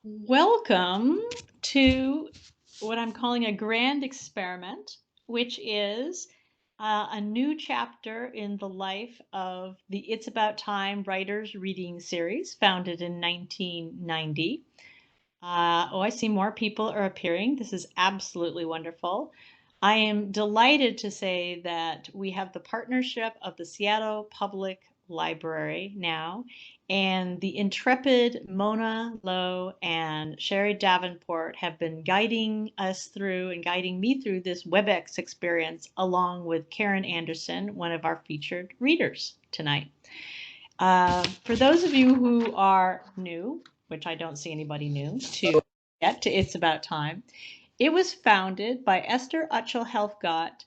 Welcome to what I'm calling a grand experiment, which is a new chapter in the life of the It's About Time Writers Reading Series, founded in 1990. I see more people are appearing. This is absolutely wonderful. I am delighted to say that we have the partnership of the Seattle Public Library now, and the intrepid Mona Lowe and Sherry Davenport have been guiding us through and guiding me through this WebEx experience, along with Karen Anderson, one of our featured readers tonight. For those of you who are new, which I don't see anybody new to yet, to It's About Time, it was founded by Esther Utchel Helfgott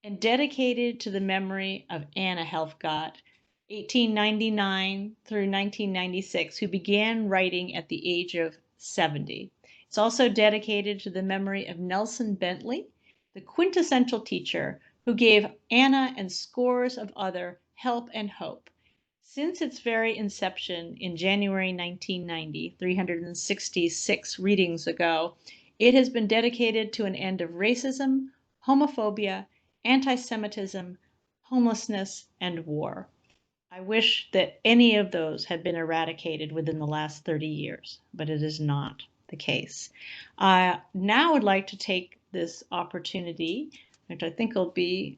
and dedicated to the memory of Anna Helfgott, 1899 through 1996, who began writing at the age of 70. It's also dedicated to the memory of Nelson Bentley, the quintessential teacher who gave Anna and scores of other help and hope. Since its very inception in January 1990, 366 readings ago, it has been dedicated to an end of racism, homophobia, anti-Semitism, homelessness, and war. I wish that any of those had been eradicated within the last 30 years, but it is not the case. Now would like to take this opportunity, which I think I'll be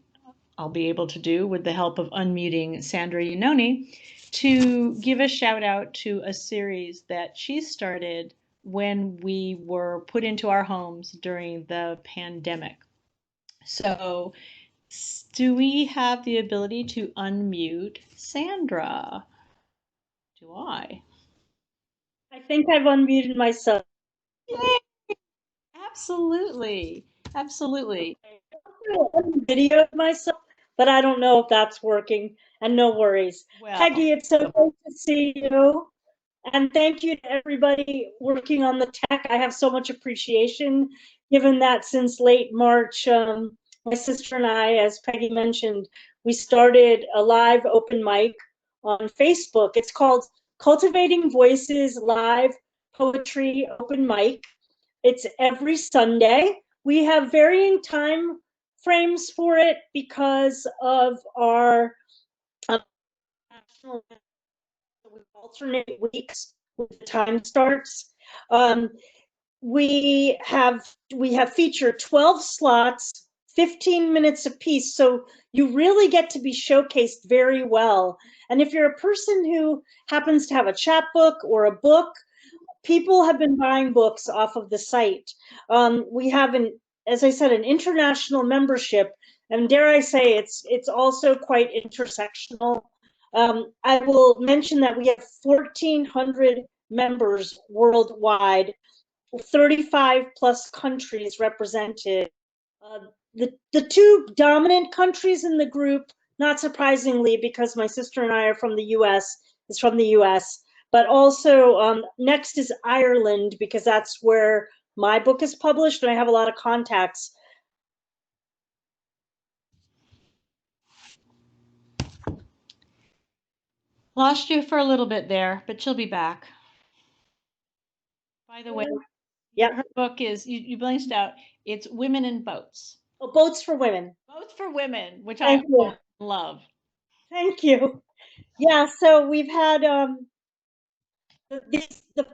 able to do with the help of unmuting Sandra Yannone, to give a shout out to a series that she started when we were put into our homes during the pandemic. So do we have the ability to unmute Sandra? Do I? I think I've unmuted myself. Yay! Absolutely. Absolutely. Video of myself, but I don't know if that's working, and no worries. Well, Peggy, it's so great to see you. And thank you to everybody working on the tech. I have so much appreciation, given that since late March, my sister and I, as Peggy mentioned, we started a live open mic on Facebook. It's called Cultivating Voices Live Poetry Open Mic. It's every Sunday. We have varying time frames for it because of our national, we alternate weeks when the time starts. We have featured 12 slots, 15 minutes apiece, so you really get to be showcased very well. And if you're a person who happens to have a chapbook or a book, people have been buying books off of the site. We have as I said, an international membership, and dare I say, it's also quite intersectional. I will mention that we have 1,400 members worldwide, 35 plus countries represented. The two dominant countries in the group, not surprisingly, because my sister and I are from the U.S., is from the U.S., but also next is Ireland, because that's where my book is published, and I have a lot of contacts. Lost you for a little bit there, but she'll be back. By the way, her book is, you blanched out, it's Women in Boats. Oh, Boats for Women. Boats for Women, which Thank you. love. Thank you. Yeah, so we've had the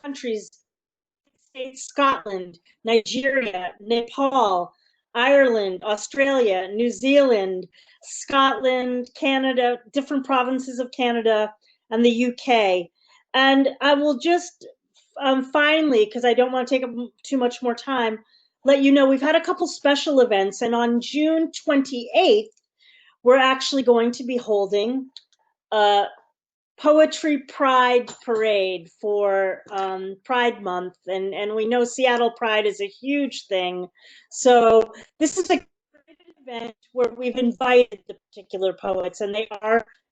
countries: Scotland, Nigeria, Nepal, Ireland, Australia, New Zealand, Scotland, Canada, different provinces of Canada, and the UK. And I will just finally, because I don't want to take up too much more time, let you know we've had a couple special events. And on June 28th, we're actually going to be holding a Poetry Pride Parade for Pride Month, and we know Seattle Pride is a huge thing. So this is a great event where we've invited the particular poets, and it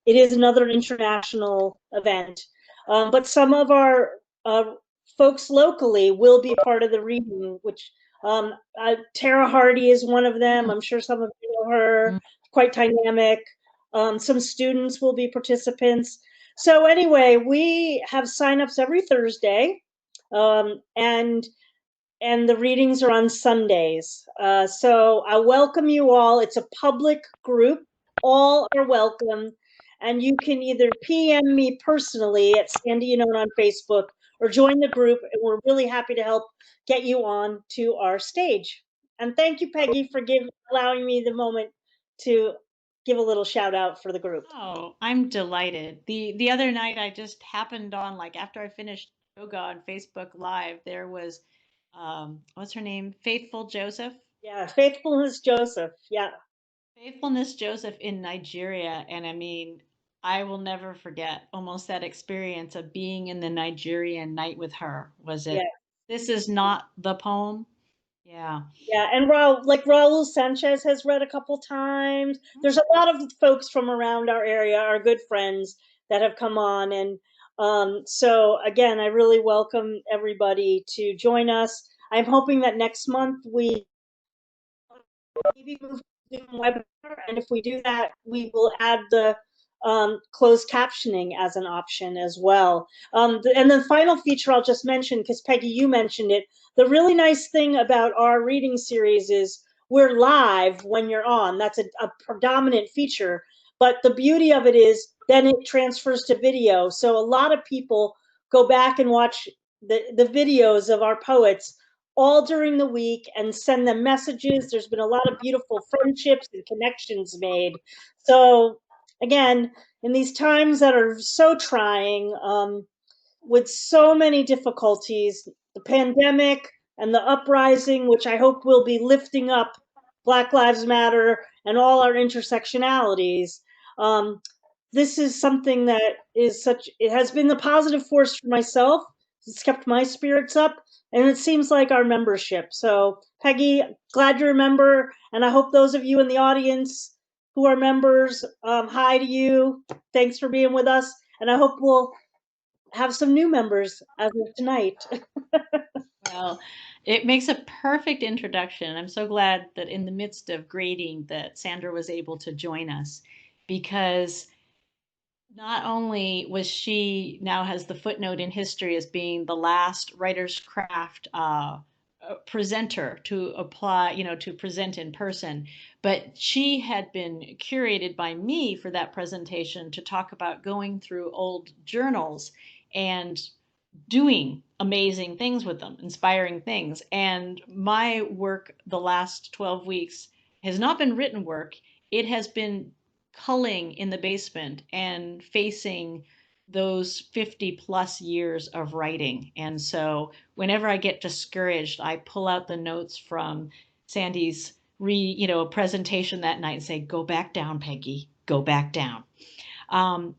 is another international event. But some of our folks locally will be part of the reading, which Tara Hardy is one of them. I'm sure some of you know her, quite dynamic. Some students will be participants. So anyway, we have signups every Thursday, and the readings are on Sundays. So I welcome you all. It's a public group. All are welcome. And you can either PM me personally at Sandy Yannone on Facebook or join the group. And we're really happy to help get you on to our stage. And thank you, Peggy, for allowing me the moment to give a little shout out for the group. Oh, I'm delighted. The other night I just happened on, like, after I finished yoga on Facebook Live, there was what's her name? Faithful Joseph. Yeah, Faithfulness Joseph. Yeah. Faithfulness Joseph in Nigeria. And I mean, I will never forget almost that experience of being in the Nigerian night with her. Was Yeah. it This Is Not the Poem? Yeah. Yeah, and Raul Sanchez has read a couple times. There's a lot of folks from around our area, our good friends, that have come on, and so again, I really welcome everybody to join us. I'm hoping that next month we maybe move to Zoom webinar, and if we do that, we will add the closed captioning as an option as well. And the final feature I'll just mention, because Peggy, you mentioned it, the really nice thing about our reading series is we're live when you're on. That's a predominant feature. But the beauty of it is then it transfers to video. So a lot of people go back and watch the videos of our poets all during the week and send them messages. There's been a lot of beautiful friendships and connections made. So again, in these times that are so trying, with so many difficulties, the pandemic and the uprising, which I hope will be lifting up Black Lives Matter and all our intersectionalities. This is something that it has been the positive force for myself. It's kept my spirits up, and it seems like our membership. So, Peggy, glad you're a member, and I hope those of you in the audience who are members, hi to you. Thanks for being with us, and I hope we'll have some new members as of tonight. Well, it makes a perfect introduction. I'm so glad that in the midst of grading that Sandra was able to join us, because not only was she now has the footnote in history as being the last writer's craft presenter to apply, to present in person, but she had been curated by me for that presentation to talk about going through old journals and doing amazing things with them, inspiring things. And my work the last 12 weeks has not been written work. It has been culling in the basement and facing those 50 plus years of writing. And so whenever I get discouraged, I pull out the notes from Sandy's presentation that night and say, go back down, Peggy, go back down.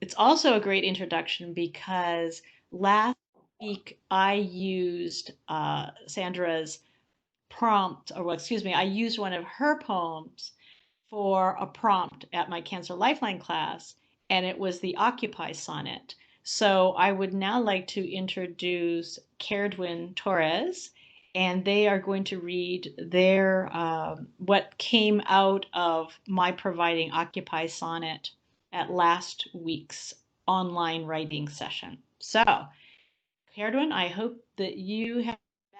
It's also a great introduction because last week I used Sandra's prompt, or well, excuse me, I used one of her poems for a prompt at my Cancer Lifeline class, and it was the Occupy sonnet. So I would now like to introduce Caerdwyn Torres, and they are going to read their what came out of my providing Occupy sonnet at last week's online writing session. So, Caerdwyn, I hope that you have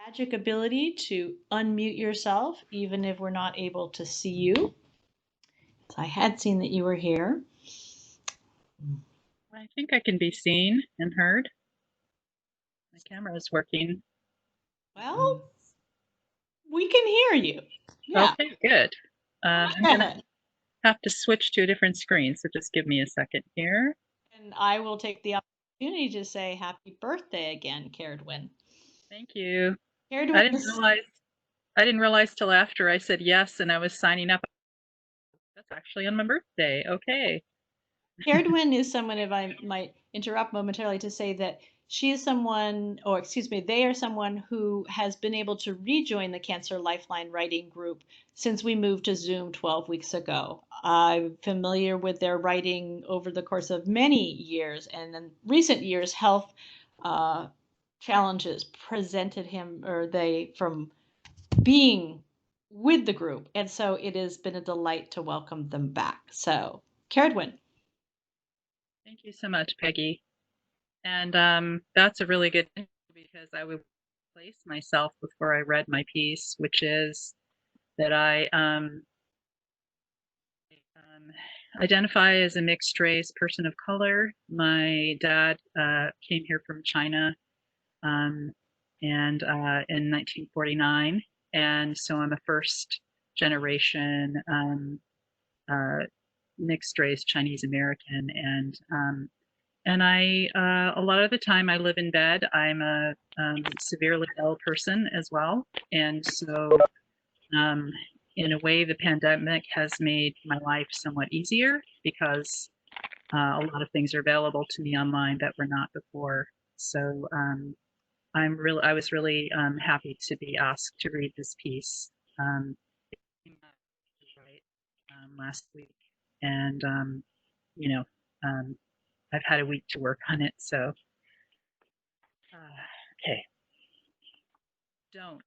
magic ability to unmute yourself, even if we're not able to see you. I had seen that you were here. I think I can be seen and heard. My camera is working. Well, we can hear you. Yeah. Okay, good. I'm going to have to switch to a different screen, so just give me a second here. And I will take the opportunity to say happy birthday again, Caerdwyn. Thank you. Caerdwyn, I didn't realize till after I said yes and I was signing up. That's actually on my birthday. Okay. Caerdwyn is someone, if I might interrupt momentarily to say that she is someone, or excuse me, they are someone who has been able to rejoin the Cancer Lifeline writing group since we moved to Zoom 12 weeks ago. I'm familiar with their writing over the course of many years, and in recent years, health challenges presented him or they from being with the group. And so it has been a delight to welcome them back. So, Caerdwyn. Thank you so much, Peggy. And that's a really good thing because I would place myself before I read my piece, which is that I identify as a mixed race person of color. My dad came here from China um, and in 1949, and so I'm a first generation mixed race Chinese American, and I a lot of the time I live in bed. I'm a severely ill person as well, and so um, in a way, the pandemic has made my life somewhat easier because a lot of things are available to me online that were not before. So I was really happy to be asked to read this piece um, right, last week, and you know, um, I've had a week to work on it. So okay, don't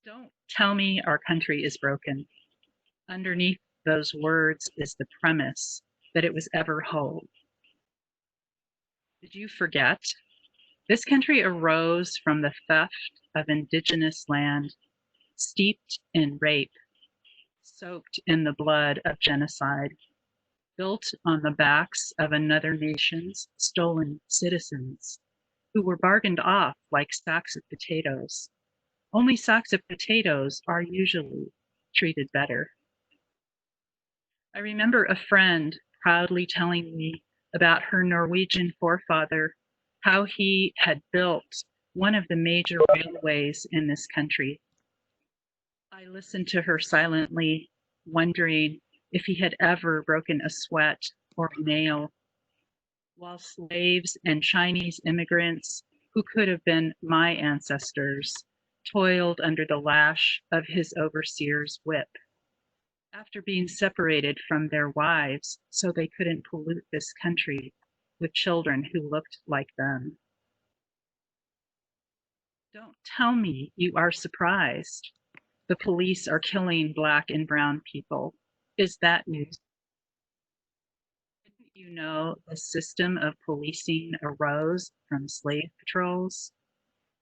don't tell me our country is broken. Underneath those words is the premise that it was ever whole. Did you forget? This country arose from the theft of indigenous land, steeped in rape, soaked in the blood of genocide, built on the backs of another nation's stolen citizens, who were bargained off like sacks of potatoes. Only sacks of potatoes are usually treated better. I remember a friend proudly telling me about her Norwegian forefather, how he had built one of the major railways in this country. I listened to her silently, wondering if he had ever broken a sweat or a nail, while slaves and Chinese immigrants, who could have been my ancestors, toiled under the lash of his overseer's whip. After being separated from their wives so they couldn't pollute this country with children who looked like them. Don't tell me you are surprised. The police are killing Black and brown people. Is that news? Didn't you know the system of policing arose from slave patrols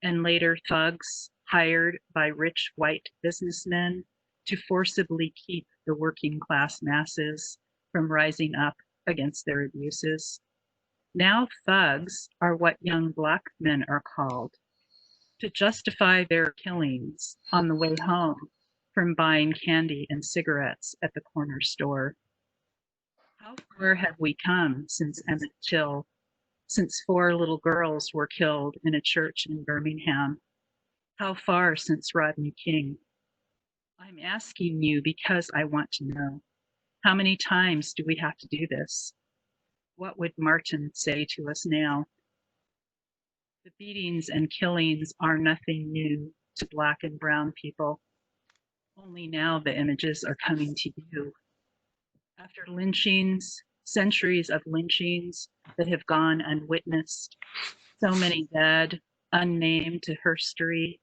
and later thugs hired by rich white businessmen to forcibly keep the working class masses from rising up against their abuses? Now thugs are what young Black men are called to justify their killings on the way home from buying candy and cigarettes at the corner store. How far have we come since Emmett Till, since 4 little girls were killed in a church in Birmingham? How far since Rodney King? I'm asking you because I want to know. How many times do we have to do this? What would Martin say to us now? The beatings and killings are nothing new to Black and brown people. Only now the images are coming to you. After lynchings, centuries of lynchings that have gone unwitnessed, so many dead, unnamed to history.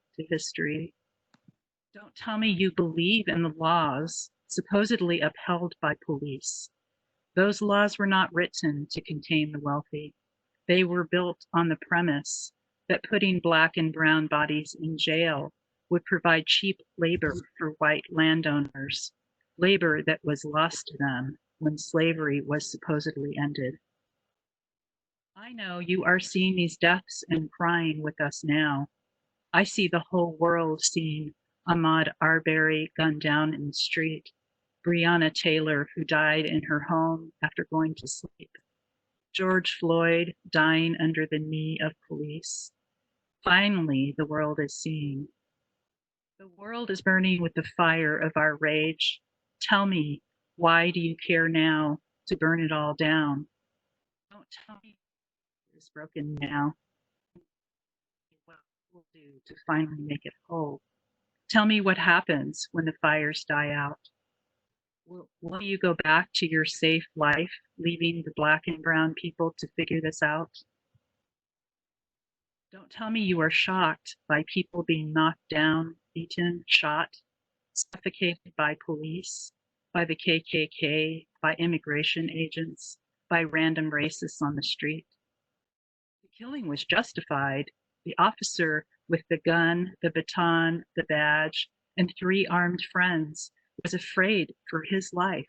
Don't tell me you believe in the laws supposedly upheld by police. Those laws were not written to contain the wealthy. They were built on the premise that putting Black and brown bodies in jail would provide cheap labor for white landowners, labor that was lost to them when slavery was supposedly ended. I know you are seeing these deaths and crying with us now. I see the whole world seeing Ahmaud Arbery gunned down in the street, Breonna Taylor, who died in her home after going to sleep, George Floyd dying under the knee of police. Finally, the world is seeing. The world is burning with the fire of our rage. Tell me, why do you care now to burn it all down? Don't tell me it's broken now. What we'll do to finally make it whole. Tell me what happens when the fires die out. Will you go back to your safe life, leaving the Black and brown people to figure this out? Don't tell me you are shocked by people being knocked down, beaten, shot, suffocated by police, by the KKK, by immigration agents, by random racists on the street. killing was justified. The officer with the gun, the baton, the badge, and 3 armed friends was afraid for his life.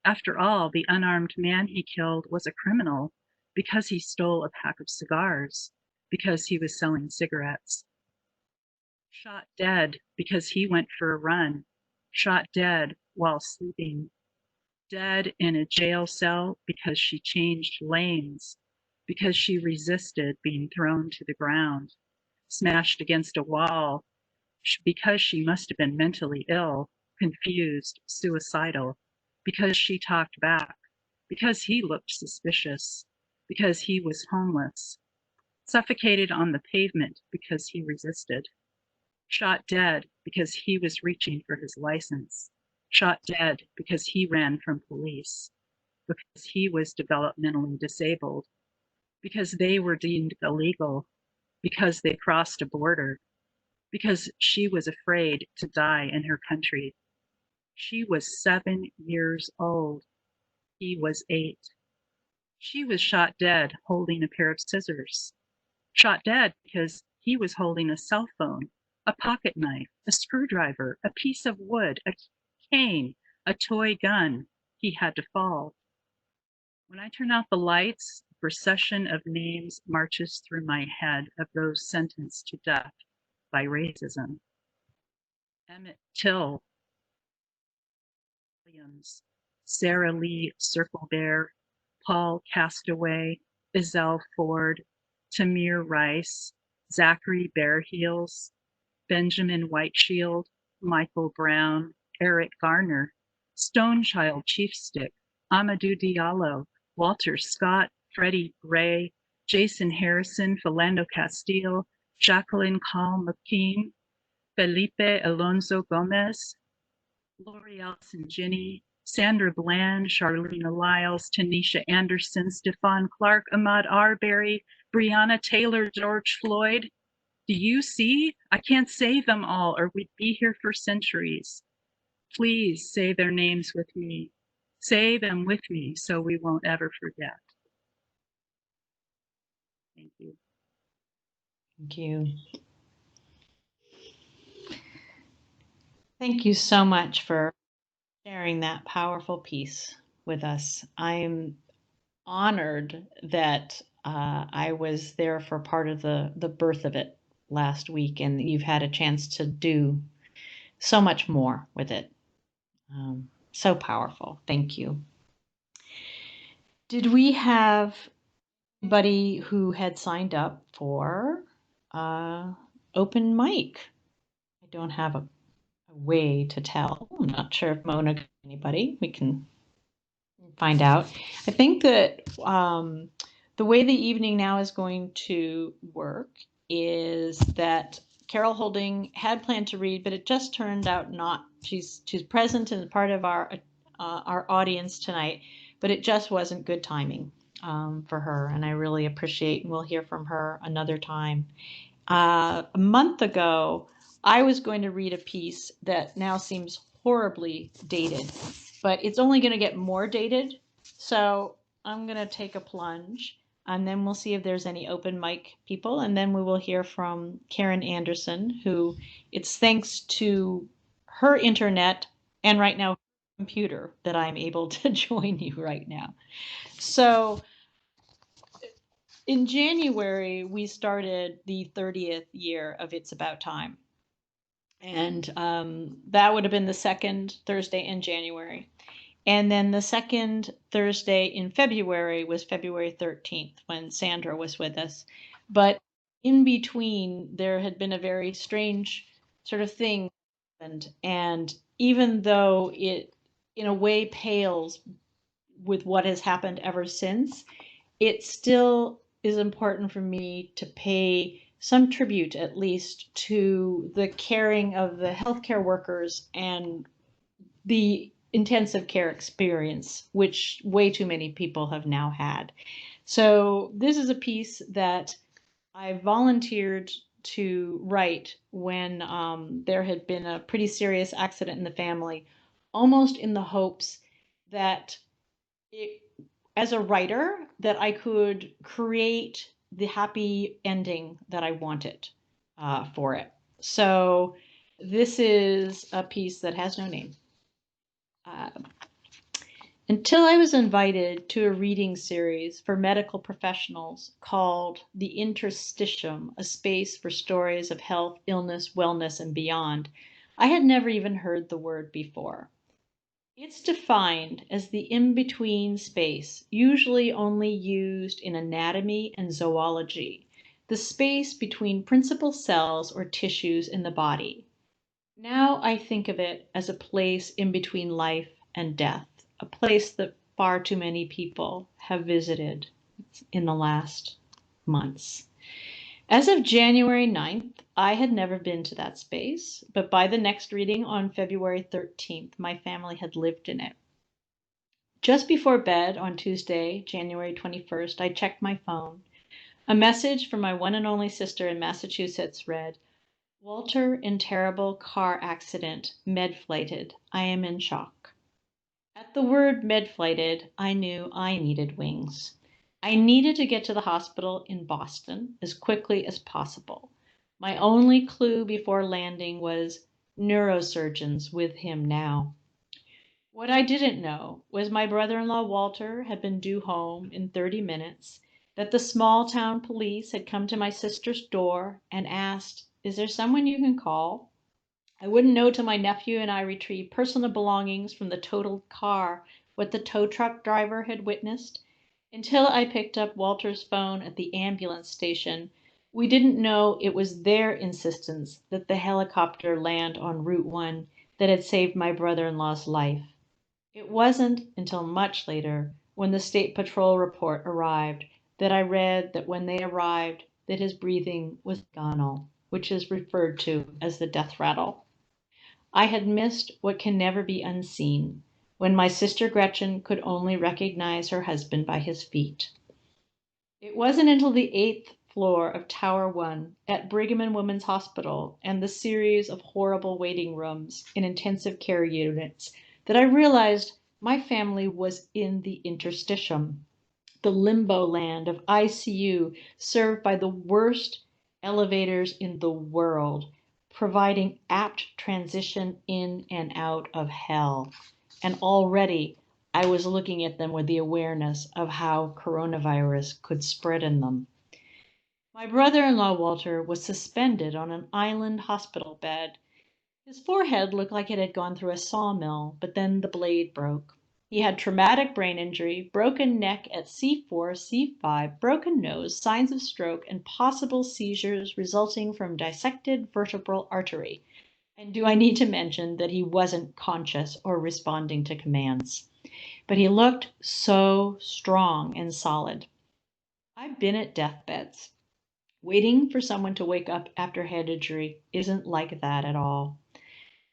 After all, the unarmed man he killed was a criminal because he stole a pack of cigars, because he was selling cigarettes. Shot dead because he went for a run, shot dead while sleeping, dead in a jail cell because she changed lanes, because she resisted being thrown to the ground, smashed against a wall, because she must have been mentally ill, confused, suicidal, because she talked back, because he looked suspicious, because he was homeless, suffocated on the pavement because he resisted, shot dead because he was reaching for his license, shot dead because he ran from police, because he was developmentally disabled, because they were deemed illegal, because they crossed a border, because she was afraid to die in her country. She was 7 years old. He was 8. She was shot dead holding a pair of scissors. Shot dead because he was holding a cell phone, a pocket knife, a screwdriver, a piece of wood, a cane, a toy gun. He had to fall. When I turn out the lights, a procession of names marches through my head of those sentenced to death by racism. Emmett Till, Williams, Sarah Lee Circlebear, Paul Castaway, Ezell Ford, Tamir Rice, Zachary Bareheels, Benjamin Whiteshield, Michael Brown, Eric Garner, Stonechild Chiefstick, Amadou Diallo, Walter Scott, Freddie Gray, Jason Harrison, Philando Castile, Jacqueline Call McKean, Felipe Alonso Gomez, Lori Allison Ginny, Sandra Bland, Charlena Lyles, Tanisha Anderson, Stephon Clark, Ahmaud Arbery, Breonna Taylor, George Floyd. Do you see? I can't say them all or we'd be here for centuries. Please say their names with me. Say them with me so we won't ever forget. Thank you. Thank you. Thank you so much for sharing that powerful piece with us. I'm honored that I was there for part of the birth of it last week, and you've had a chance to do so much more with it. So powerful. Thank you. Did we have anybody who had signed up for open mic? I don't have a way to tell. I'm not sure if Mona got anybody. We can find out. I think that the way the evening now is going to work is that Carol Holding had planned to read, but it just turned out not. She's present and part of our audience tonight, but it just wasn't good timing for her, and I really appreciate, and we'll hear from her another time. A month ago, I was going to read a piece that now seems horribly dated, but it's only going to get more dated. So I'm going to take a plunge, and then we'll see if there's any open mic people, and then we will hear from Karen Anderson, who it's thanks to her internet and right now computer that I'm able to join you right now. So in January, we started the 30th year of It's About Time. And that would have been the second Thursday in January. And then the second Thursday in February was February 13th when Sandra was with us. But in between, there had been a very strange sort of thing. And even though it, in a way, pales with what has happened ever since, it still is important for me to pay some tribute, at least, to the caring of the healthcare workers and the intensive care experience, which way too many people have now had. So this is a piece that I volunteered to write when there had been a pretty serious accident in the family, almost in the hopes that as a writer, that I could create the happy ending that I wanted for it. So this is a piece that has no name. Until I was invited to a reading series for medical professionals called The Interstitium, a space for stories of health, illness, wellness, and beyond, I had never even heard the word before. It's defined as the in-between space, usually only used in anatomy and zoology, the space between principal cells or tissues in the body. Now I think of it as a place in between life and death, a place that far too many people have visited in the last months. As of January 9th, I had never been to that space, but by the next reading on February 13th, my family had lived in it. Just before bed on Tuesday, January 21st, I checked my phone. A message from my one and only sister in Massachusetts read, "Walter in terrible car accident, med-flighted. I am in shock." At the word med-flighted, I knew I needed wings. I needed to get to the hospital in Boston as quickly as possible. My only clue before landing was neurosurgeons with him now. What I didn't know was my brother-in-law Walter had been due home in 30 minutes, that the small town police had come to my sister's door and asked, "Is there someone you can call?" I wouldn't know till my nephew and I retrieved personal belongings from the totaled car what the tow truck driver had witnessed. Until I picked up Walter's phone at the ambulance station, we didn't know it was their insistence that the helicopter land on Route 1 that had saved my brother-in-law's life. It wasn't until much later, when the State Patrol report arrived, that I read that when they arrived, that his breathing was gonal, which is referred to as the death rattle. I had missed what can never be unseen, when my sister Gretchen could only recognize her husband by his feet. It wasn't until the 8th floor of Tower 1 at Brigham and Women's Hospital and the series of horrible waiting rooms in intensive care units that I realized my family was in the interstitium, the limbo land of ICU served by the worst elevators in the world, providing apt transition in and out of hell. And already I was looking at them with the awareness of how coronavirus could spread in them. My brother-in-law Walter was suspended on an island hospital bed. His forehead looked like it had gone through a sawmill, but then the blade broke. He had traumatic brain injury, broken neck at C4, C5, broken nose, signs of stroke, and possible seizures resulting from dissected vertebral artery. And do I need to mention that he wasn't conscious or responding to commands? But he looked so strong and solid. I've been at deathbeds. Waiting for someone to wake up after head injury isn't like that at all.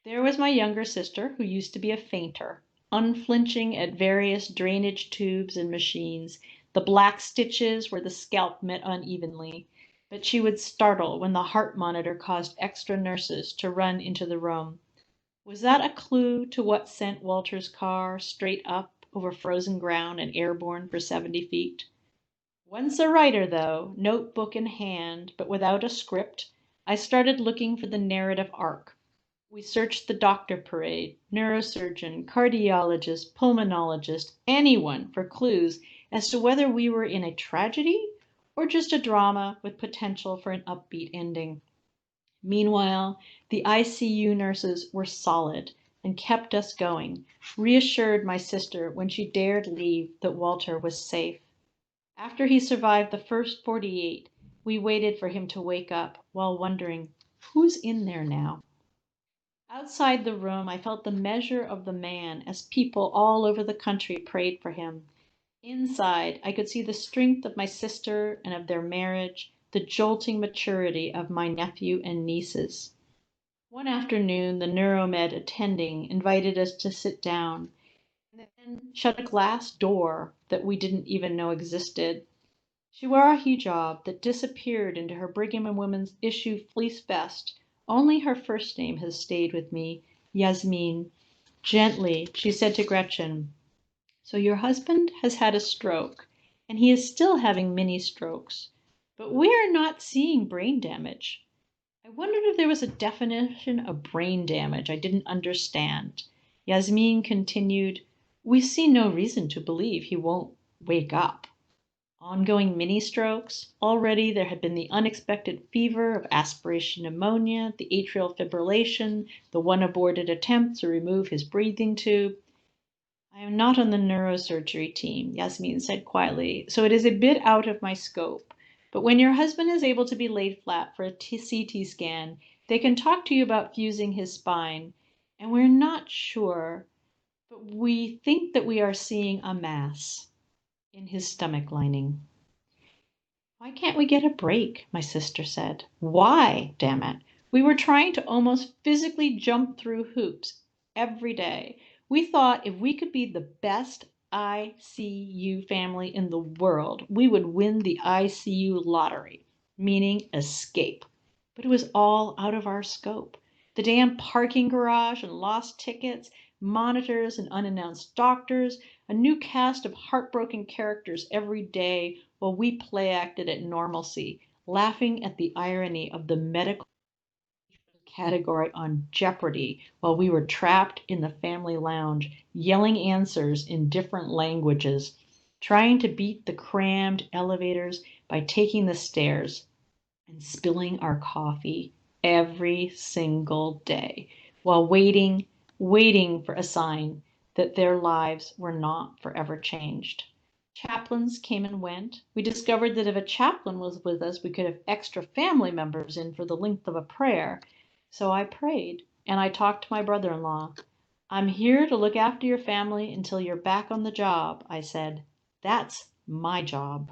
There was my younger sister, who used to be a fainter, unflinching at various drainage tubes and machines, the black stitches where the scalp met unevenly, but she would startle when the heart monitor caused extra nurses to run into the room. Was that a clue to what sent Walter's car straight up over frozen ground and airborne for 70 feet? Once a writer, though, notebook in hand, but without a script, I started looking for the narrative arc. We searched the doctor parade, neurosurgeon, cardiologist, pulmonologist, anyone for clues as to whether we were in a tragedy or just a drama with potential for an upbeat ending. Meanwhile, the ICU nurses were solid and kept us going, reassured my sister when she dared leave that Walter was safe. After he survived the first 48, we waited for him to wake up while wondering, who's in there now? Outside the room, I felt the measure of the man as people all over the country prayed for him. Inside, I could see the strength of my sister and of their marriage, the jolting maturity of my nephew and nieces. One afternoon, the neuromed attending invited us to sit down and then shut a glass door that we didn't even know existed. She wore a hijab that disappeared into her Brigham and Women's issue fleece vest. Only her first name has stayed with me, Yasmin. Gently, she said to Gretchen, "So your husband has had a stroke, and he is still having mini strokes. but we are not seeing brain damage. I wondered if there was a definition of brain damage I didn't understand. Yasmin continued, we see no reason to believe he won't wake up. Ongoing mini strokes. Already there had been the unexpected fever of aspiration pneumonia, the atrial fibrillation, the one aborted attempt to remove his breathing tube. I am not on the neurosurgery team, Yasmin said quietly, so it is a bit out of my scope. But when your husband is able to be laid flat for a CT scan, they can talk to you about fusing his spine. And we're not sure, but we think that we are seeing a mass in his stomach lining. Why can't we get a break? My sister said. Why, damn it? We were trying to almost physically jump through hoops every day. We thought if we could be the best ICU family in the world, we would win the ICU lottery, meaning escape. But it was all out of our scope. The damn parking garage and lost tickets, monitors and unannounced doctors, a new cast of heartbroken characters every day while we play acted at normalcy, laughing at the irony of the medical category on Jeopardy while we were trapped in the family lounge, yelling answers in different languages, trying to beat the crammed elevators by taking the stairs, and spilling our coffee every single day while waiting for a sign that their lives were not forever changed. Chaplains came and went. We discovered that if a chaplain was with us, we could have extra family members in for the length of a prayer. So I prayed, and I talked to my brother-in-law. I'm here to look after your family until you're back on the job, I said. That's my job.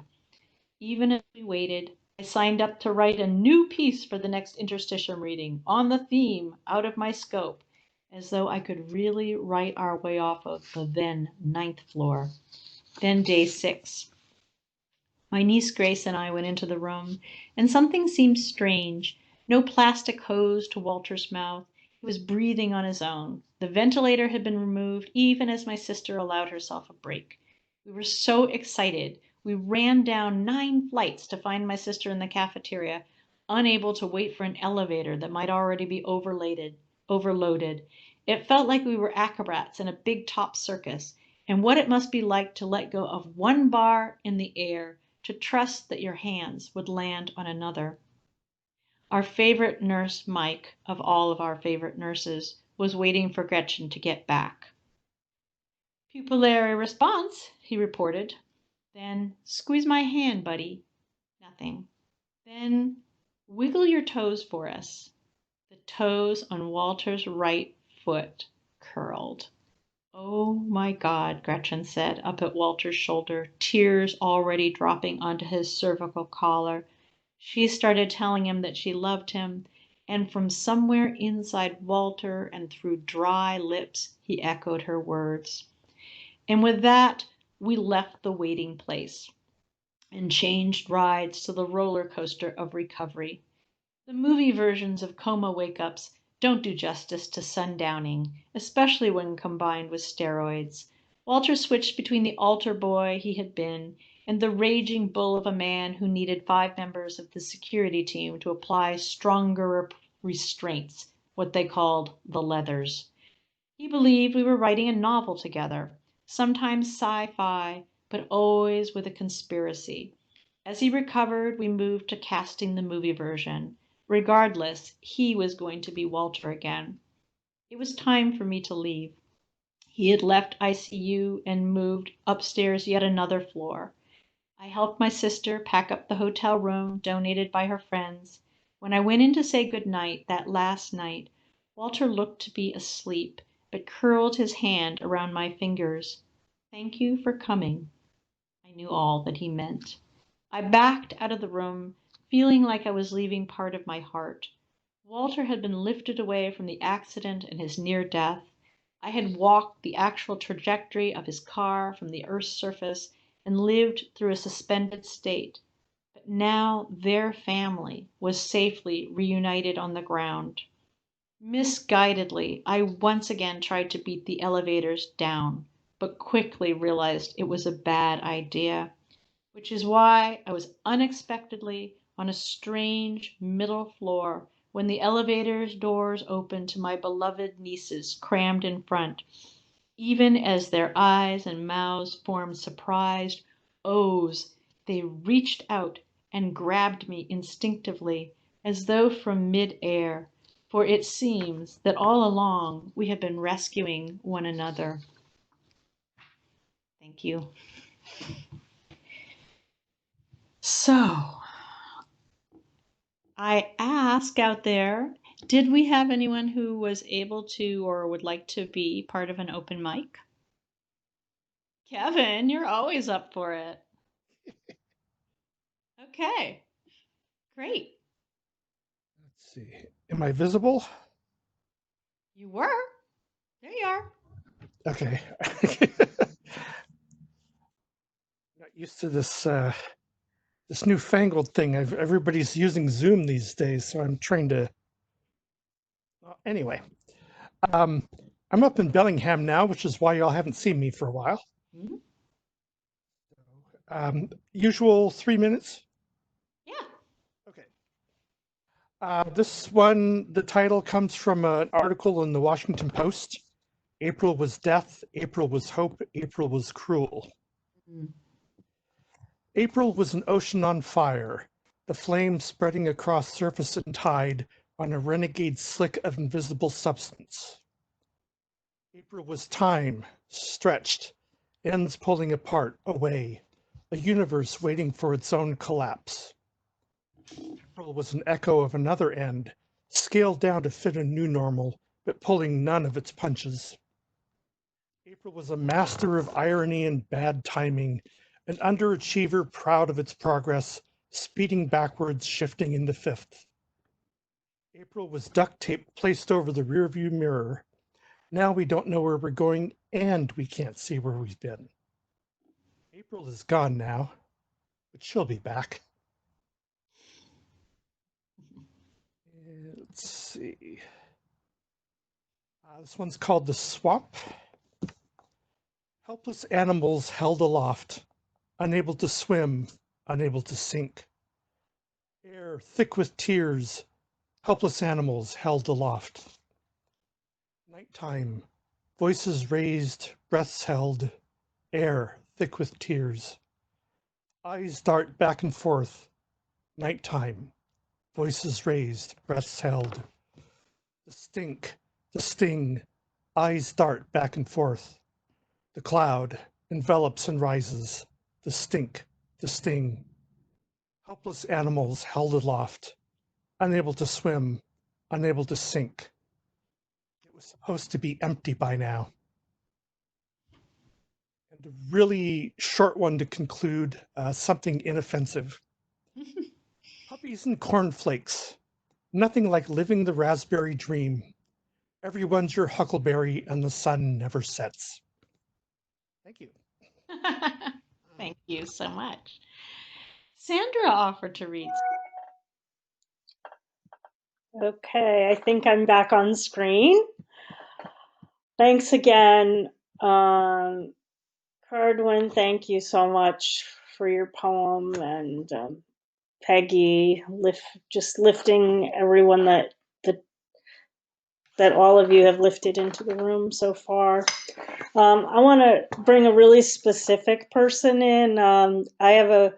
Even as we waited, I signed up to write a new piece for the next Interstitium reading on the theme out of my scope, as though I could really write our way off of the then 9th floor. Then day 6. My niece Grace and I went into the room, and something seemed strange. No plastic hose to Walter's mouth. He was breathing on his own. The ventilator had been removed, even as my sister allowed herself a break. We were so excited. We ran down 9 flights to find my sister in the cafeteria, unable to wait for an elevator that might already be overloaded. It felt like we were acrobats in a big top circus, and what it must be like to let go of one bar in the air, to trust that your hands would land on another. Our favorite nurse, Mike, of all of our favorite nurses, was waiting for Gretchen to get back. Pupillary response, he reported. Then, squeeze my hand, buddy. Nothing. Then, wiggle your toes for us. The toes on Walter's right foot curled. Oh my God, Gretchen said, up at Walter's shoulder, tears already dropping onto his cervical collar. She started telling him that she loved him, and from somewhere inside Walter and through dry lips, he echoed her words. And with that, we left the waiting place and changed rides to the roller coaster of recovery. The movie versions of coma wake-ups don't do justice to sundowning, especially when combined with steroids. Walter switched between the altar boy he had been and the raging bull of a man who needed 5 members of the security team to apply stronger restraints, what they called the leathers. He believed we were writing a novel together, sometimes sci-fi, but always with a conspiracy. As he recovered, we moved to casting the movie version. Regardless, he was going to be Walter again. It was time for me to leave. He had left ICU and moved upstairs yet another floor. I helped my sister pack up the hotel room donated by her friends. When I went in to say good night that last night, Walter looked to be asleep, but curled his hand around my fingers. Thank you for coming. I knew all that he meant. I backed out of the room, feeling like I was leaving part of my heart. Walter had been lifted away from the accident and his near death. I had walked the actual trajectory of his car from the Earth's surface and lived through a suspended state. But now their family was safely reunited on the ground. Misguidedly, I once again tried to beat the elevators down, but quickly realized it was a bad idea. which is why I was unexpectedly on a strange middle floor when the elevator's doors opened to my beloved nieces crammed in front, even as their eyes and mouths formed surprised O's. They reached out and grabbed me instinctively, as though from mid-air, for it seems that all along we have been rescuing one another. Thank you. So, I ask out there, did we have anyone who was able to or would like to be part of an open mic? Kevin, you're always up for it. Okay, great. Let's see. Am I visible? You were. There you are. Okay. Not used to this this newfangled thing. Everybody's using Zoom these days, so I'm trying to. Well, anyway, I'm up in Bellingham now, which is why y'all haven't seen me for a while. Mhm. Usual 3 minutes. Yeah. Okay. This one, the title comes from an article in the Washington Post. April was death, April was hope, April was cruel. Mm. April was an ocean on fire, the flames spreading across surface and tide on a renegade slick of invisible substance. April was time, stretched, ends pulling apart, away, a universe waiting for its own collapse. April was an echo of another end, scaled down to fit a new normal, but pulling none of its punches. April was a master of irony and bad timing, an underachiever proud of its progress, speeding backwards, shifting into fifth. April was duct tape placed over the rearview mirror. Now we don't know where we're going, and we can't see where we've been. April is gone now, but she'll be back. Let's see. This one's called The Swamp. Helpless animals held aloft, unable to swim, unable to sink. Air thick with tears, helpless animals held aloft. Nighttime, voices raised, breaths held, air thick with tears. Eyes dart back and forth. Nighttime, voices raised, breaths held. The stink, the sting, eyes dart back and forth. The cloud envelops and rises. The stink, the sting. Helpless animals held aloft, unable to swim, unable to sink. It was supposed to be empty by now. And a really short one to conclude, something inoffensive. Puppies and cornflakes. Nothing like living the raspberry dream. Everyone's your huckleberry and the sun never sets. Thank you. Thank you so much. Sandra offered to read. Okay, I think I'm back on screen. Thanks again. Caerdwyn, thank you so much for your poem, and Peggy, just lifting everyone that all of you have lifted into the room so far. I want to bring a really specific person in. I have a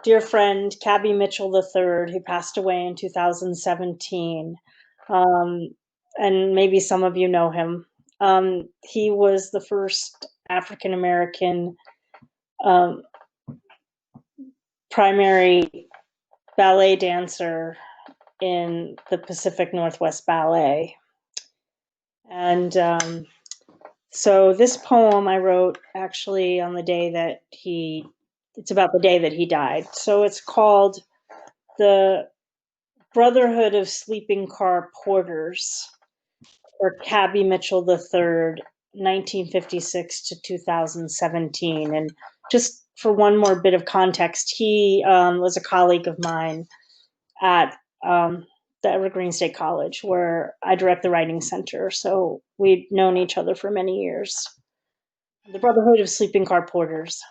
dear friend, Cabby Mitchell III, who passed away in 2017. And maybe some of you know him. He was the first African American primary ballet dancer in the Pacific Northwest Ballet. And so this poem I wrote actually on the day that it's about the day that he died. So it's called The Brotherhood of Sleeping Car Porters, or Cabby Mitchell III, 1956 to 2017. And just for one more bit of context, he was a colleague of mine at the Evergreen State College, where I direct the Writing Center. So we'd known each other for many years. The Brotherhood of Sleeping Car Porters.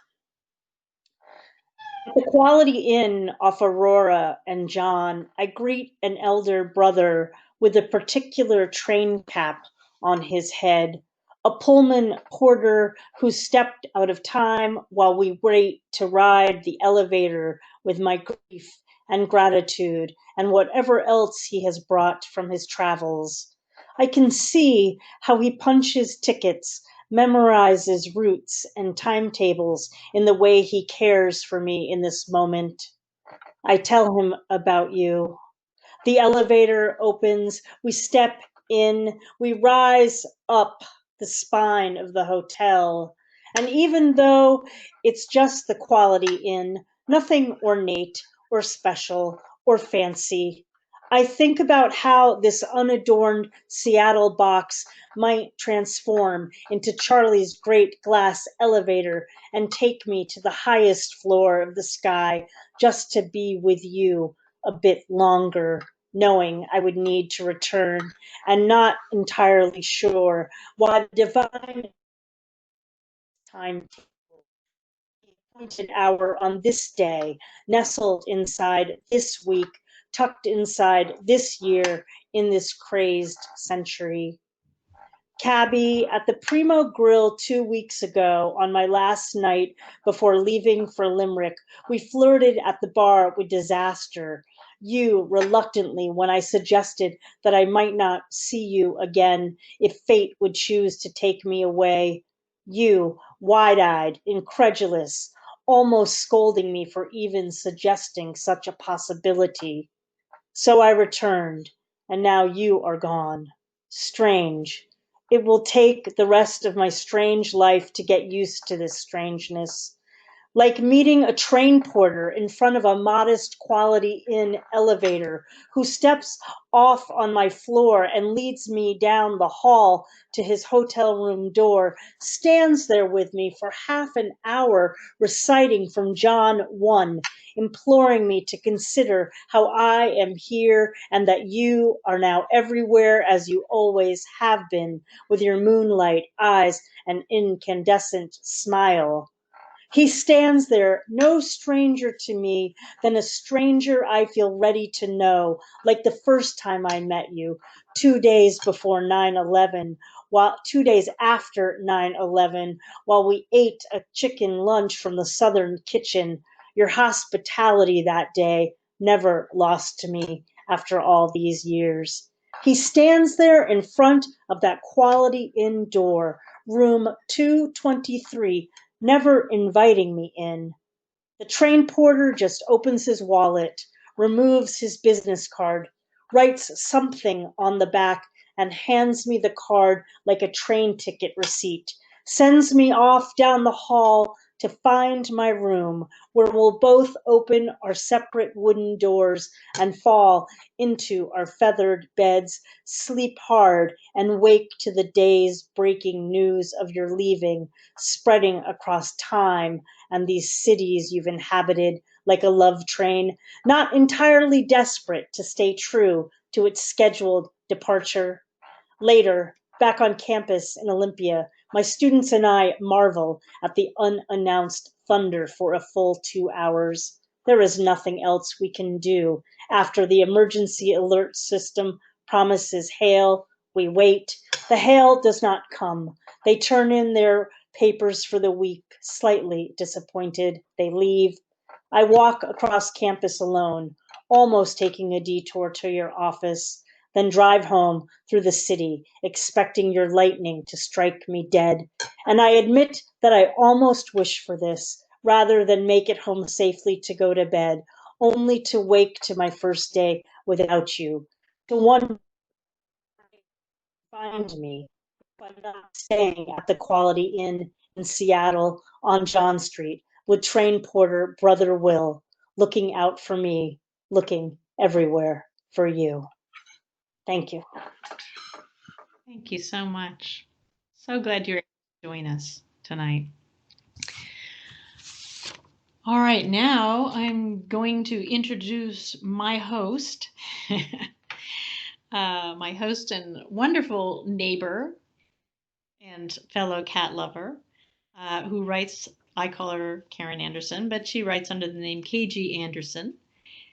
The Quality Inn off Aurora and John, I greet an elder brother with a particular train cap on his head, a Pullman porter who stepped out of time while we wait to ride the elevator with my grief and gratitude and whatever else he has brought from his travels. I can see how he punches tickets, memorizes routes and timetables in the way he cares for me in this moment. I tell him about you. The elevator opens, we step in, we rise up the spine of the hotel. And even though it's just the Quality Inn, nothing ornate or special or fancy, I think about how this unadorned Seattle box might transform into Charlie's great glass elevator and take me to the highest floor of the sky just to be with you a bit longer, knowing I would need to return and not entirely sure why the divine time appointed hour on this day, nestled inside this week, tucked inside this year, in this crazed century. Cabby at the Primo Grill 2 weeks ago on my last night before leaving for Limerick. We flirted at the bar with disaster. You reluctantly when I suggested that I might not see you again if fate would choose to take me away. You, wide eyed, incredulous, almost scolding me for even suggesting such a possibility. So I returned, and now you are gone. Strange. It will take the rest of my strange life to get used to this strangeness. Like meeting a train porter in front of a modest Quality Inn elevator who steps off on my floor and leads me down the hall to his hotel room door, stands there with me for half an hour reciting from John 1, imploring me to consider how I am here and that you are now everywhere as you always have been, with your moonlight eyes and incandescent smile. He stands there, no stranger to me than a stranger I feel ready to know, like the first time I met you, 2 days before 9/11, while 2 days after 9/11, while we ate a chicken lunch from the Southern kitchen. Your hospitality that day never lost to me after all these years. He stands there in front of that Quality Inn door, room 223, never inviting me in. The train porter just opens his wallet, removes his business card, writes something on the back, and hands me the card like a train ticket receipt, sends me off down the hall to find my room, where we'll both open our separate wooden doors and fall into our feathered beds, sleep hard, and wake to the day's breaking news of your leaving, spreading across time and these cities you've inhabited like a love train, not entirely desperate to stay true to its scheduled departure. Later, back on campus in Olympia, my students and I marvel at the unannounced thunder for a full 2 hours. There is nothing else we can do. After the emergency alert system promises hail, we wait. The hail does not come. They turn in their papers for the week, slightly disappointed. They leave. I walk across campus alone, almost taking a detour to your office, then drive home through the city, expecting your lightning to strike me dead. And I admit that I almost wish for this, rather than make it home safely to go to bed, only to wake to my first day without you, to one find me, but not staying at the Quality Inn in Seattle on John Street with train porter Brother Will, looking out for me, looking everywhere for you. Thank you. Thank you so much. So glad you're able to join us tonight. All right, now I'm going to introduce my host, my host and wonderful neighbor and fellow cat lover, who writes I call her Karen Anderson, but she writes under the name KG Anderson.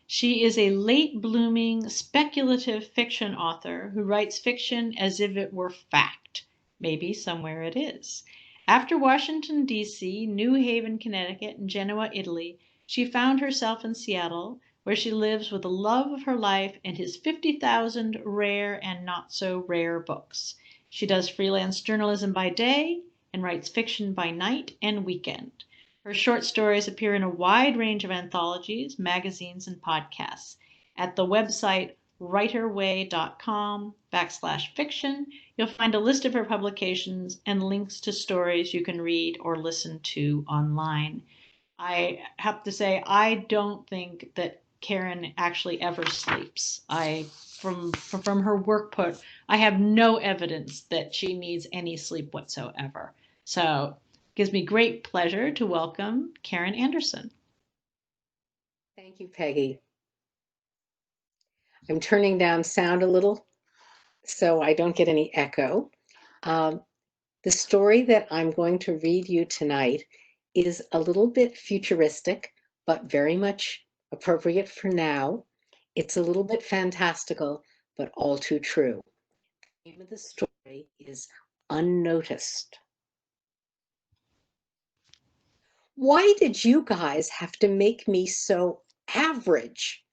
She is a late-blooming speculative fiction author who writes fiction as if it were fact. Maybe somewhere it is. After Washington, D.C., New Haven, Connecticut, and Genoa, Italy, she found herself in Seattle, where she lives with the love of her life and his 50,000 rare and not so rare books. She does freelance journalism by day and writes fiction by night and weekend. Her short stories appear in a wide range of anthologies, magazines, and podcasts. At the website writerway.com/fiction, you'll find a list of her publications and links to stories you can read or listen to online. I have to say, I don't think that Karen actually ever sleeps. From her workbook, I have no evidence that she needs any sleep whatsoever. So it gives me great pleasure to welcome Karen Anderson. Thank you, Peggy. I'm turning down sound a little so I don't get any echo. The story that I'm going to read you tonight is a little bit futuristic, but very much appropriate for now. It's a little bit fantastical, but all too true. The name of the story is Unnoticed. Why did you guys have to make me so average?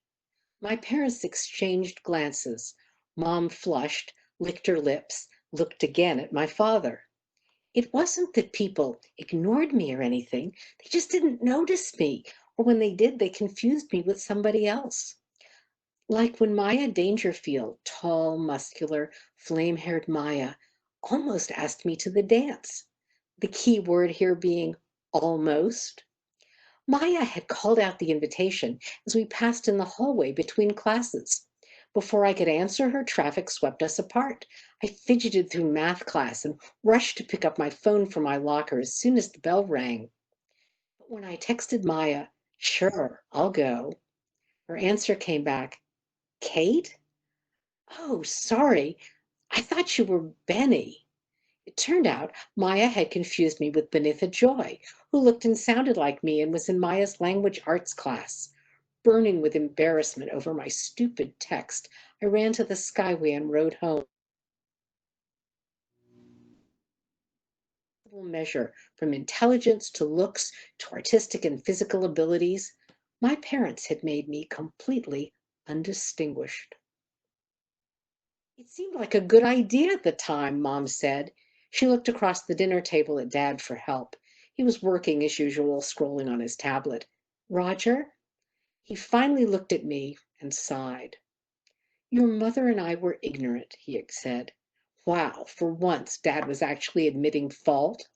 My parents exchanged glances. Mom flushed, licked her lips, looked again at my father. It wasn't that people ignored me or anything. They just didn't notice me, or when they did, they confused me with somebody else. Like when Maya Dangerfield, tall, muscular, flame-haired Maya, almost asked me to the dance. The key word here being almost. Maya had called out the invitation as we passed in the hallway between classes. Before I could answer her, traffic swept us apart. I fidgeted through math class and rushed to pick up my phone from my locker as soon as the bell rang. But when I texted Maya, "Sure, I'll go," her answer came back, "Kate? Oh, sorry. I thought you were Benny." It turned out Maya had confused me with Benitha Joy, who looked and sounded like me and was in Maya's language arts class. Burning with embarrassment over my stupid text, I ran to the Skyway and rode home. Measure from intelligence to looks to artistic and physical abilities, my parents had made me completely undistinguished. It seemed like a good idea at the time, Mom said. She looked across the dinner table at Dad for help. He was working as usual, scrolling on his tablet. "Roger?" He finally looked at me and sighed. "Your mother and I were ignorant," he said. Wow, for once, Dad was actually admitting fault.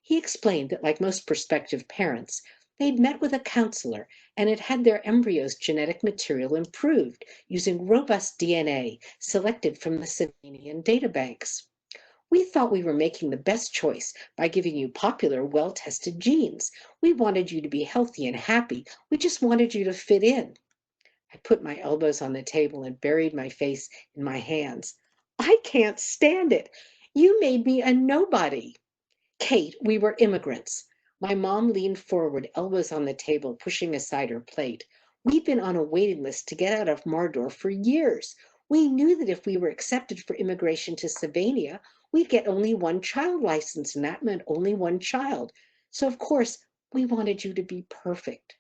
He explained that, like most prospective parents, they'd met with a counselor and had had their embryo's genetic material improved using robust DNA selected from the Savanian databanks. "We thought we were making the best choice by giving you popular, well-tested genes. We wanted you to be healthy and happy. We just wanted you to fit in." I put my elbows on the table and buried my face in my hands. "I can't stand it. You made me a nobody." "Kate, we were immigrants." My mom leaned forward, elbows on the table, pushing aside her plate. "We've been on a waiting list to get out of Mordor for years. We knew that if we were accepted for immigration to Savania, we'd get only one child license, and that meant only one child. So, of course, we wanted you to be perfect."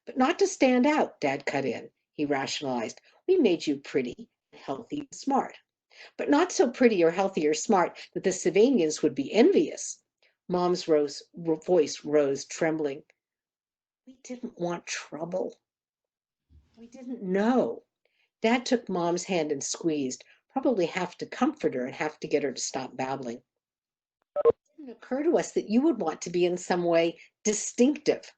"But not to stand out," Dad cut in. He rationalized. "We made you pretty, healthy, and smart. But not so pretty or healthy or smart that the Savanians would be envious." Mom's voice rose, trembling. "We didn't want trouble. We didn't know." Dad took Mom's hand and squeezed, probably half to comfort her and half to get her to stop babbling. "It didn't occur to us that you would want to be in some way distinctive.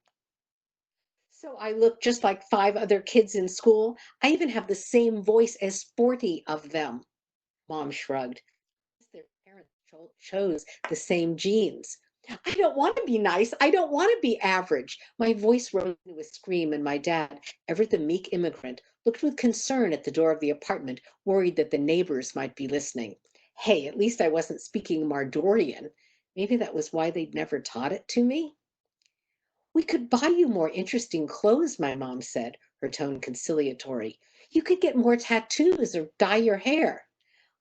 So I look just like 5 other kids in school. I even have the same voice as 40 of them." Mom shrugged. "Their parents chose the same genes." "I don't want to be nice. I don't want to be average." My voice rose into a scream, and my dad, ever the meek immigrant, looked with concern at the door of the apartment, worried that the neighbors might be listening. Hey, at least I wasn't speaking Mardorian. Maybe that was why they'd never taught it to me. We could buy you more interesting clothes, my mom said, her tone conciliatory. You could get more tattoos or dye your hair.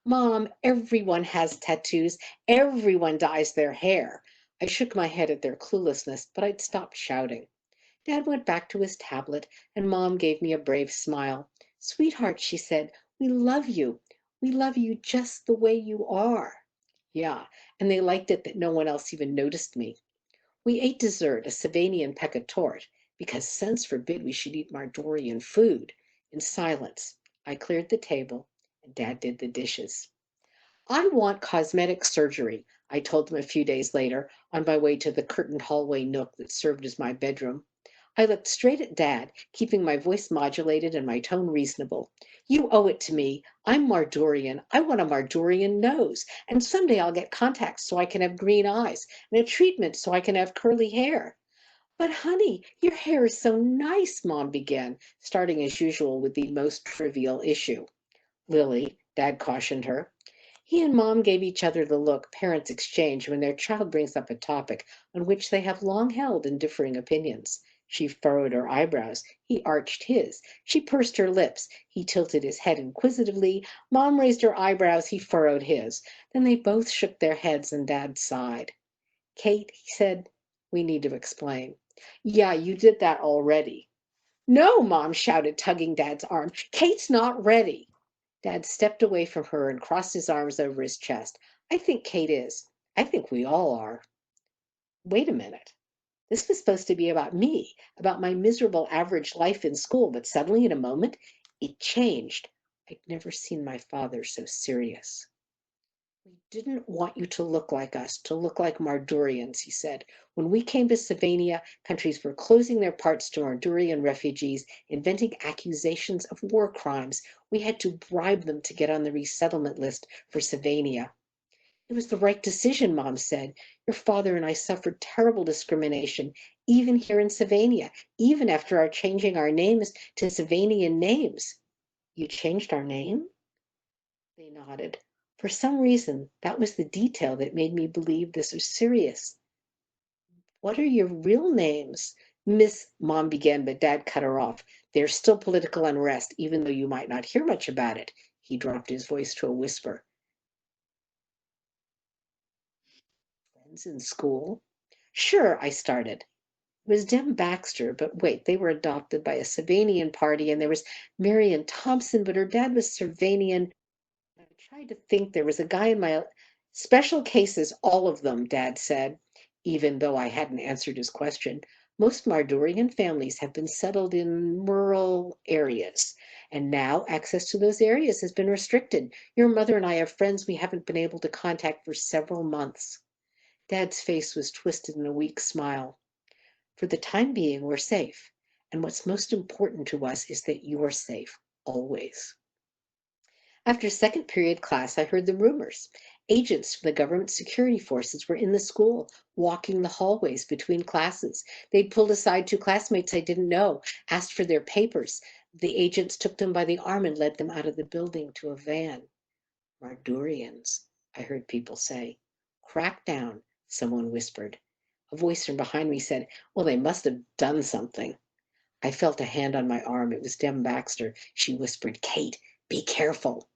Mom, everyone has tattoos. Everyone dyes their hair. I shook my head at their cluelessness, but I'd stopped shouting. Dad went back to his tablet, and Mom gave me a brave smile. Sweetheart, she said, we love you. We love you just the way you are. Yeah, and they liked it that no one else even noticed me. We ate dessert, a Savanian peccatorte, because sense forbid we should eat Mardorian food, in silence. I cleared the table, and Dad did the dishes. I want cosmetic surgery, I told them a few days later, on my way to the curtained hallway nook that served as my bedroom. I looked straight at Dad, keeping my voice modulated and my tone reasonable. You owe it to me. I'm Mardorian. I want a Mardorian nose. And someday I'll get contacts so I can have green eyes, and a treatment so I can have curly hair. But honey, your hair is so nice, Mom began, starting as usual with the most trivial issue. Lily, Dad cautioned her. He and Mom gave each other the look parents exchange when their child brings up a topic on which they have long held in differing opinions. She furrowed her eyebrows. He arched his. She pursed her lips. He tilted his head inquisitively. Mom raised her eyebrows. He furrowed his. Then they both shook their heads and Dad sighed. Kate, he said, we need to explain. Yeah, you did that already. No, Mom shouted, tugging Dad's arm. Kate's not ready. Dad stepped away from her and crossed his arms over his chest. I think Kate is. I think we all are. Wait a minute. This was supposed to be about me, about my miserable average life in school, but suddenly, in a moment, it changed. I'd never seen my father so serious. We didn't want you to look like us, to look like Mardurians, he said. When we came to Savania, countries were closing their ports to Mardurian refugees, inventing accusations of war crimes. We had to bribe them to get on the resettlement list for Savania. It was the right decision, Mom said. Your father and I suffered terrible discrimination, even here in Savania, even after our changing our names to Savanian names. You changed our name? They nodded. For some reason, that was the detail that made me believe this was serious. What are your real names? Miss Mom began, but Dad cut her off. There's still political unrest, even though you might not hear much about it. He dropped his voice to a whisper. Friends in school? Sure, I started. It was Dem Baxter, but wait, they were adopted by a Savanian party, and there was Marion Thompson, but her dad was Savanian. I tried to think there was a guy in my special cases, all of them, Dad said, even though I hadn't answered his question. Most Mardurian families have been settled in rural areas, and now access to those areas has been restricted. Your mother and I have friends we haven't been able to contact for several months. Dad's face was twisted in a weak smile. For the time being, we're safe, and what's most important to us is that you're safe, always. After second period class, I heard the rumors. Agents from the government security forces were in the school, walking the hallways between classes. They'd pulled aside two classmates I didn't know, asked for their papers. The agents took them by the arm and led them out of the building to a van. Mardurians, I heard people say. Crackdown, someone whispered. A voice from behind me said, well, they must have done something. I felt a hand on my arm. It was Dem Baxter. She whispered, Kate, be careful.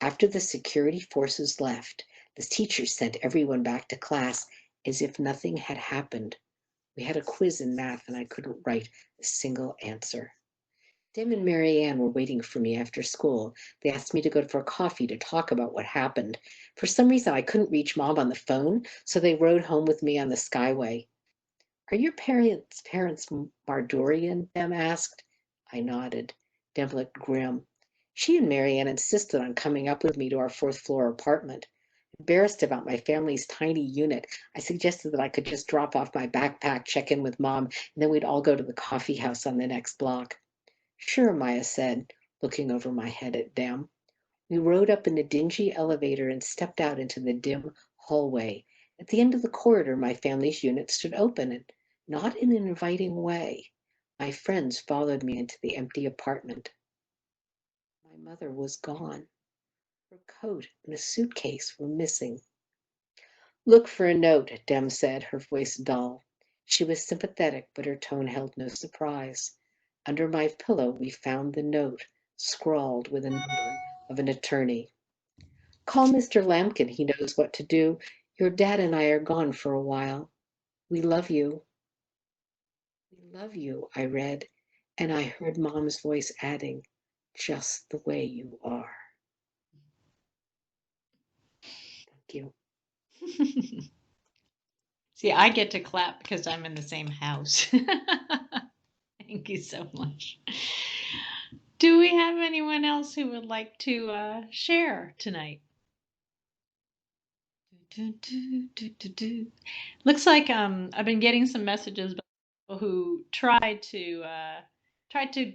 After the security forces left, the teachers sent everyone back to class as if nothing had happened. We had a quiz in math and I couldn't write a single answer. Dem and Marianne were waiting for me after school. They asked me to go for coffee to talk about what happened. For some reason, I couldn't reach Mom on the phone, so they rode home with me on the Skyway. Are your parents Mardurian? Dem asked. I nodded. Dem looked grim. She and Marianne insisted on coming up with me to our fourth floor apartment. Embarrassed about my family's tiny unit, I suggested that I could just drop off my backpack, check in with Mom, and then we'd all go to the coffee house on the next block. Sure, Maya said, looking over my head at Dem. We rode up in a dingy elevator and stepped out into the dim hallway. At the end of the corridor, my family's unit stood open, and not in an inviting way. My friends followed me into the empty apartment. My mother was gone. Her coat and a suitcase were missing. Look for a note, Dem said, her voice dull. She was sympathetic, but her tone held no surprise. Under my pillow, we found the note, scrawled with a number of an attorney. Call Mr. Lambkin. He knows what to do. Your dad and I are gone for a while. We love you. We love you, I read, and I heard Mom's voice adding, just the way you are. Thank you. See, I get to clap because I'm in the same house. Thank you so much. Do we have anyone else who would like to share tonight? Looks like I've been getting some messages about people who tried to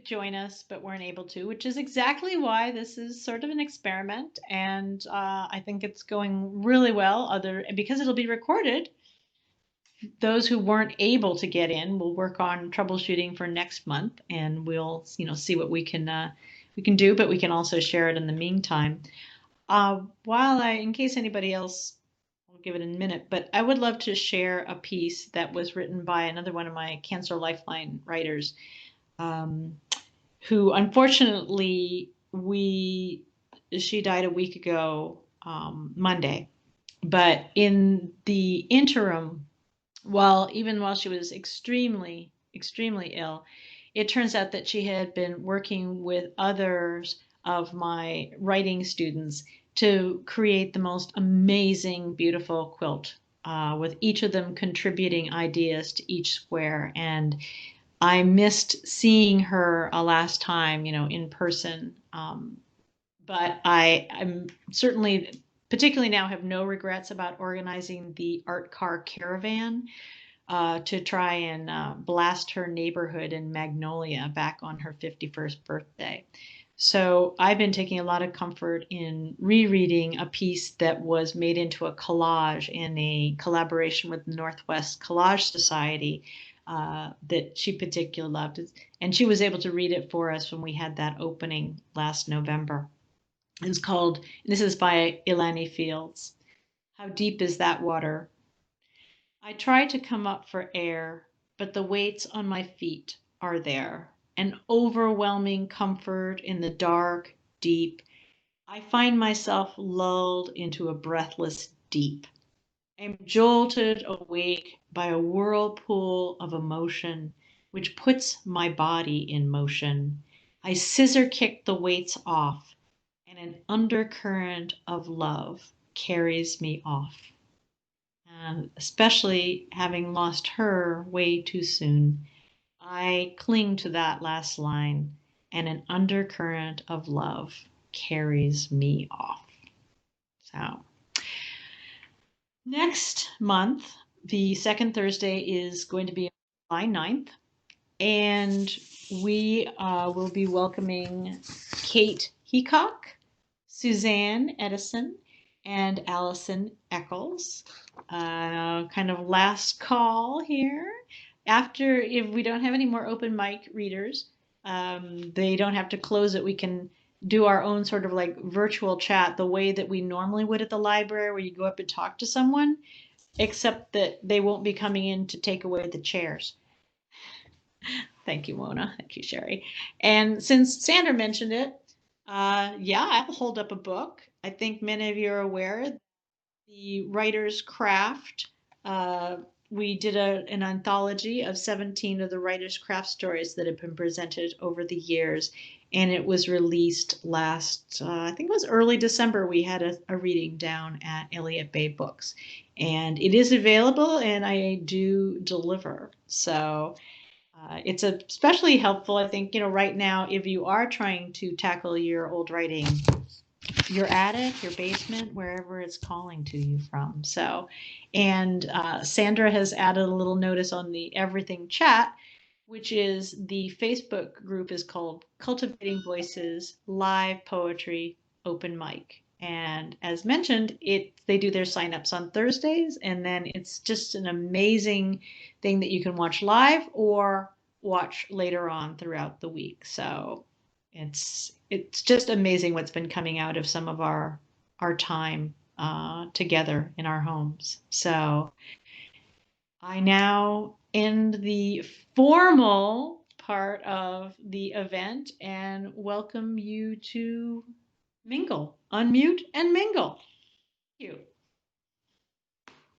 join us but weren't able to, which is exactly why this is sort of an experiment, and I think it's going really well. Because it'll be recorded, those who weren't able to get in will work on troubleshooting for next month, and we'll see what we can do, but we can also share it in the meantime. In case anybody else, I'll give it a minute, but I would love to share a piece that was written by another one of my Cancer Lifeline writers, who unfortunately she died a week ago, Monday. But in the interim, even while she was extremely, extremely ill, it turns out that she had been working with others of my writing students to create the most amazing, beautiful quilt, with each of them contributing ideas to each square. And I missed seeing her last time, in person. But I'm certainly, particularly now, have no regrets about organizing the art car caravan to try and blast her neighborhood in Magnolia back on her 51st birthday. So I've been taking a lot of comfort in rereading a piece that was made into a collage in a collaboration with the Northwest Collage Society that she particularly loved. And she was able to read it for us when we had that opening last November. This is by Ilani Fields. How deep is that water? I try to come up for air, but the weights on my feet are there. An overwhelming comfort in the dark, deep. I find myself lulled into a breathless deep. I am jolted awake by a whirlpool of emotion, which puts my body in motion. I scissor kick the weights off, and an undercurrent of love carries me off. And especially having lost her way too soon, I cling to that last line, and an undercurrent of love carries me off. So next month, the second Thursday is going to be July 9th, and we will be welcoming Kate Heacock, Suzanne Edison, and Allison Eccles. Kind of last call here. If we don't have any more open mic readers, they don't have to close it. We can do our own sort of like virtual chat the way that we normally would at the library, where you go up and talk to someone, except that they won't be coming in to take away the chairs. Thank you, Mona. Thank you, Sherry. And since Sandra mentioned it, I'll hold up a book. I think many of you are aware, the Writer's Craft. We did an anthology of 17 of the Writer's Craft stories that have been presented over the years, and it was released last, I think it was early December. We had a reading down at Elliott Bay Books, and it is available, and I do deliver. So it's especially helpful, I think, right now, if you are trying to tackle your old writing, your attic, your basement, wherever it's calling to you from. So, and Sandra has added a little notice on the Everything chat, which is the Facebook group is called Cultivating Voices Live Poetry Open Mic. And as mentioned, they do their signups on Thursdays, and then it's just an amazing thing that you can watch live or watch later on throughout the week. So it's just amazing what's been coming out of some of our time together in our homes. So I now end the formal part of the event and welcome you to mingle, unmute and mingle. Thank you.